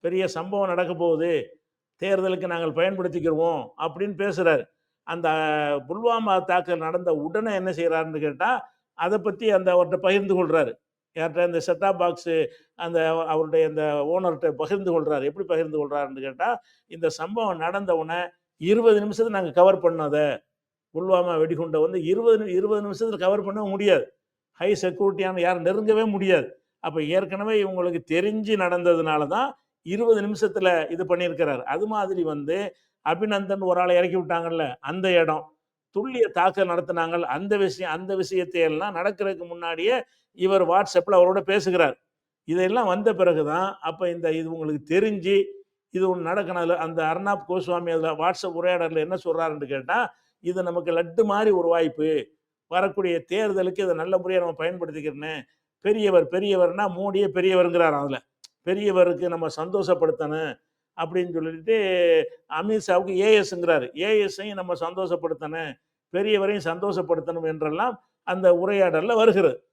பெரிய சம்பவம் நடக்க போகுது. தேர்தலுக்கு நாங்கள் பயன்படுத்திக்கிருவோம் அப்படின்னு பேசுறாரு. அந்த புல்வாமா தாக்குதல் நடந்த உடனே என்ன செய்றாருன்னு கேட்டா, அத பத்தி அந்த அவர்ட்ட பகிர்ந்து கொள்றாரு. யார்ட்ட? இந்த செட் டாப் பாக்ஸ் அந்த அவருடைய அந்த ஓனர்ட்ட பகிர்ந்து கொள்றாரு. எப்படி பகிர்ந்து கொள்றாருன்னு கேட்டா, இந்த சம்பவம் நடந்த உடனே 20 நிமிஷத்துல நாங்க கவர் பண்ணோம் அத. புல்வாமா வெடிகுண்ட வந்து 20 நிமிஷத்துல கவர் பண்ண முடியாது. ஹை செக்யூரிட்டியான யாரும் நெருங்கவே முடியாது. அப்ப ஏற்கனவே இவங்களுக்கு தெரிஞ்சு நடந்ததுனால தான் 20 நிமிஷத்துல இது பண்ணியிருக்கிறாரு. அது மாதிரி வந்து அபிநந்தன் ஒரு ஆள இறக்கி விட்டாங்கல்ல, அந்த இடம். துல்லிய தாக்குதல் நடத்துனாங்கல்ல, அந்த விஷயத்தை எல்லாம் நடக்கிறதுக்கு முன்னாடியே இவர் WhatsAppல அவரோட பேசுகிறார். இதெல்லாம் வந்த பிறகு தான், அப்ப இது உங்களுக்கு தெரிஞ்சு, இது ஒண்ணு நடக்கணும். அதுல அந்த அர்னாப் கோஸ்வாமி அதுல WhatsApp உரையாடல்ல என்ன சொல்றாருன்னு கேட்டா, "இது நமக்கு லட்டு மாரி ஒரு வாய்ப்பு. வரக்கூடிய தேர்தலுக்கு இத நல்ல முறையா நம்ம பயன்படுத்திக்கிறன்னு." பெரியவர்னா மோடியே பெரியவர்ங்கிறாராம் அதுல. பெரியவருக்கு நம்ம சந்தோஷப்படுத்தணும் அப்படின்னு சொல்லிட்டு அமித்ஷாவுக்கு ஏஎஸ்ங்கிறாரு. ஏஎஸ்ஸையும் நம்ம சந்தோஷப்படுத்தணும், பெரியவரையும் சந்தோஷப்படுத்தணும் என்றெல்லாம் அந்த உரையாடல்ல வருகிறது.